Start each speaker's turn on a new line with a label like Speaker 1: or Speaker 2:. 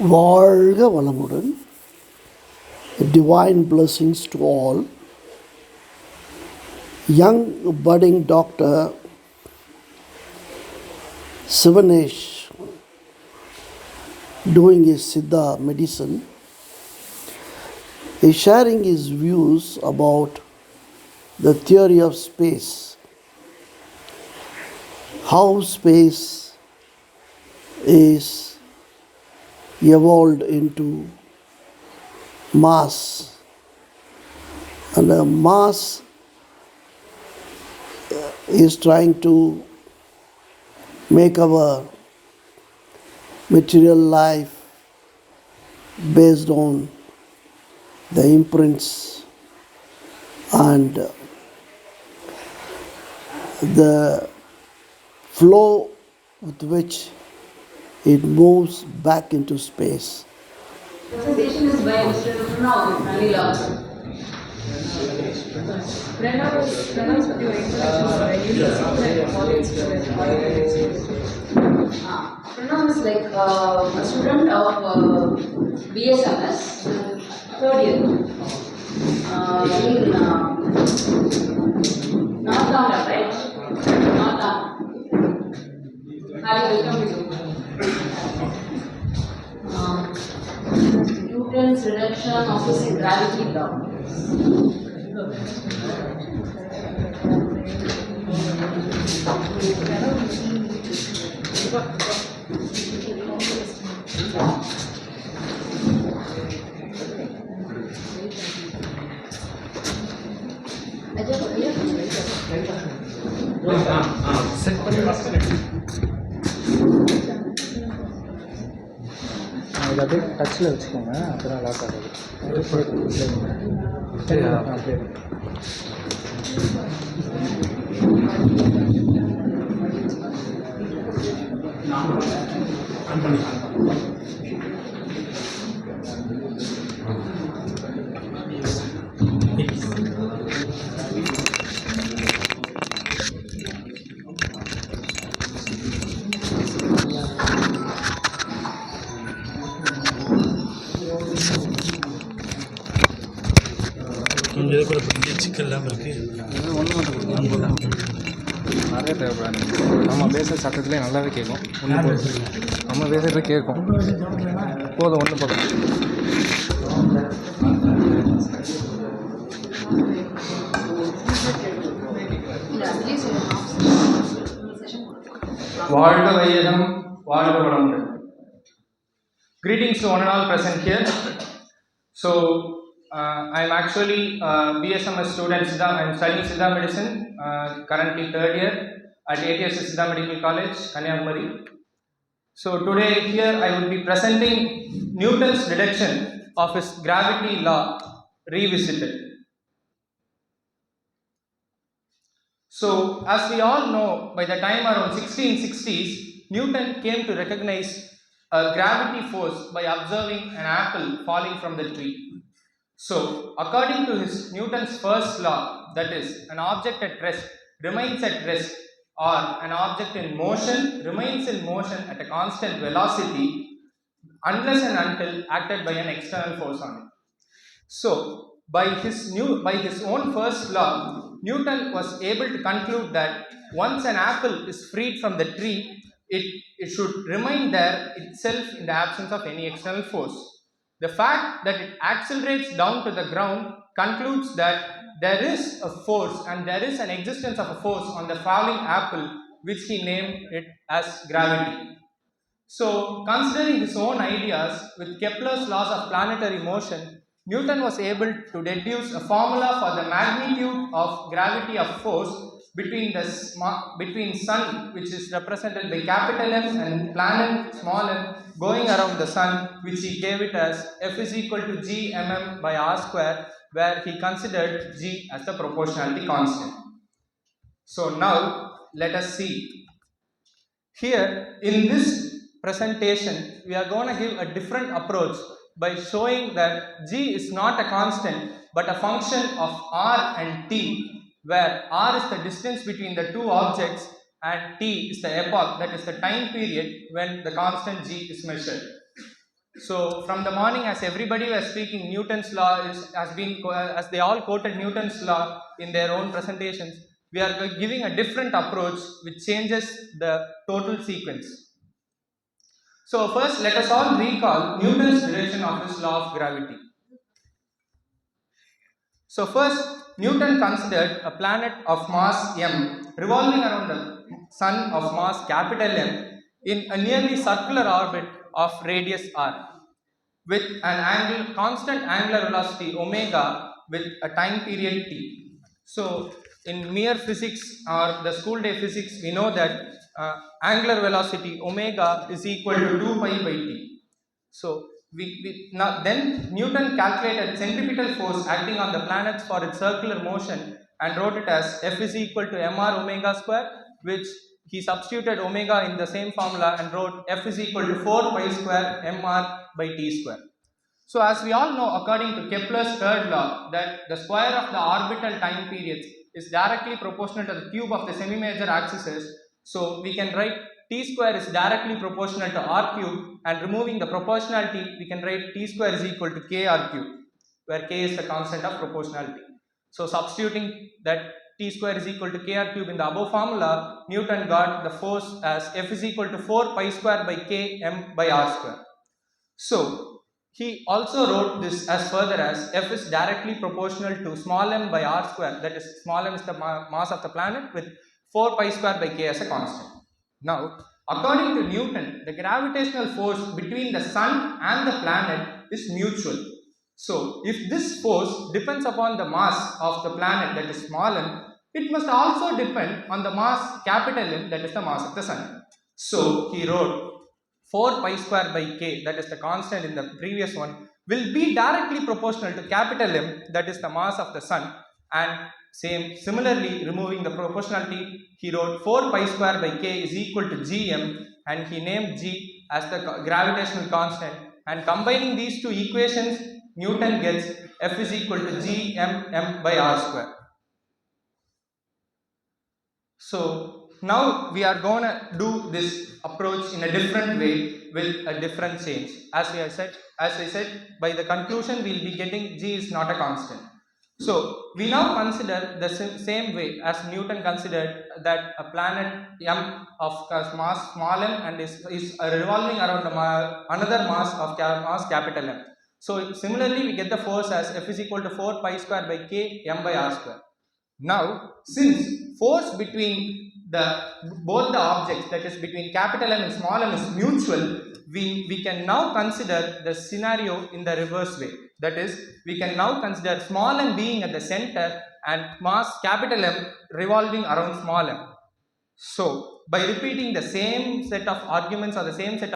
Speaker 1: வாழ்க வளமுடன். Divine blessings to all. Young budding Dr. Sivanesh, doing his Siddha medicine, is sharing his views about the theory of space, how space is evolved into mass, and the mass is trying to make our material life based on the imprints and the flow with which it moves back into space.
Speaker 2: Presentation is by Mr. Pranav Manila. Pranav's your introduction college student. Pranav is like a student of BSMS, third year. In North right? North. Hi, welcome to you. Newton's reduction opposite gravity law.
Speaker 3: இது அப்படியே டச்சில் வச்சுக்கோங்க, அப்போதான் lock ஆகுது. அப்படியே
Speaker 4: கொஞ்சம் இது கூட பெரிய சிக்கல் இல்லாமல் இருக்குது.
Speaker 3: ஒன்று மட்டும் நிறைய தேவைப்படாது. நம்ம பேசுகிற சட்டத்துலேயே நல்லாவே கேட்கும். ஒன்று போதும், நம்ம பேசுகிறது கேட்கும். போதும், ஒன்று போதும்.
Speaker 5: வாழ்க வையகம், வாழ்க வளமுடன். Greetings to one and all present here. So, I'm actually a BSMS student. I'm studying Siddha medicine, currently third year at ATS Siddha Medical College, Kanyakumari. So today here I will be presenting Newton's deduction of his gravity law revisited. So, as we all know, by the time around 1660s, Newton came to recognize a gravity force by observing an apple falling from the tree. So, according to Newton's first law, that is, an object at rest remains at rest, or an object in motion remains in motion at a constant velocity unless and until acted by an external force on it. So, by his own first law, Newton was able to conclude that once an apple is freed from the tree, it should remain there itself in the absence of any external force. The fact that it accelerates down to the ground concludes that there is a force and there is an existence of a force on the falling apple, which he named it as gravity. So, considering his own ideas with Kepler's laws of planetary motion, Newton was able to deduce a formula for the magnitude of gravity of force between sun, which is represented by capital M, and planet small m going around the sun, which he gave it as F is equal to g mm by r square, where he considered g as the proportionality constant. So now let us see. Here in this presentation, we are going to give a different approach by showing that g is not a constant but a function of r and t, where r is the distance between the two objects and t is the epoch, that is the time period when the constant g is measured. So from the morning, as everybody was speaking, Newton's law has been, as they all quoted Newton's law in their own presentations, we are giving a different approach which changes the total sequence. So first, let us all recall Newton's direction of his law of gravity. So first, Newton considered a planet of mass m revolving around the sun of mass capital M in a nearly circular orbit of radius r, with an constant angular velocity omega with a time period t. So in mere physics or the school day physics, we know that angular velocity omega is equal to 2 pi by t. So now then Newton calculated centripetal force acting on the planets for its circular motion and wrote it as F is equal to mr omega square, which he substituted omega in the same formula and wrote F is equal to 4 pi square mr by t square. So as we all know, according to Kepler's third law, that the square of the orbital time periods is directly proportional to the cube of the semi-major axes. So we can write t square is directly proportional to r cube, and removing the proportionality, we can write t square is equal to k r cube, where k is the constant of proportionality. So substituting that t square is equal to k r cube in the above formula, Newton got the force as F is equal to 4 pi square by k m by r square. So he also wrote this as further as F is directly proportional to small m by r square, that is small m is the mass of the planet with 4 pi square by k as a constant. Now, according to Newton, the gravitational force between the sun and the planet is mutual. So, if this force depends upon the mass of the planet, that is small m, it must also depend on the mass capital M, that is the mass of the sun. So, he wrote 4 pi square by k, that is the constant in the previous one, will be directly proportional to capital M, that is the mass of the sun, and similarly removing the proportionality, he wrote 4 pi square by k is equal to gm, and he named g as the gravitational constant, and combining these two equations, Newton gets F is equal to gm by r square. So now we are going to do this approach in a different way with a different change. As I said, by the conclusion we will be getting g is not a constant. So we now consider the same way as Newton considered that a planet m of mass small m and is revolving around another mass of mass capital M. So similarly we get the force as F is equal to 4 pi square by k m by r square. Now, since force between both the objects, that is between capital M and small m, is mutual, we can now consider the scenario in the reverse way. That is, we can now consider small m being at the center and mass capital M revolving around small m. So, by repeating the same set of arguments or the same set of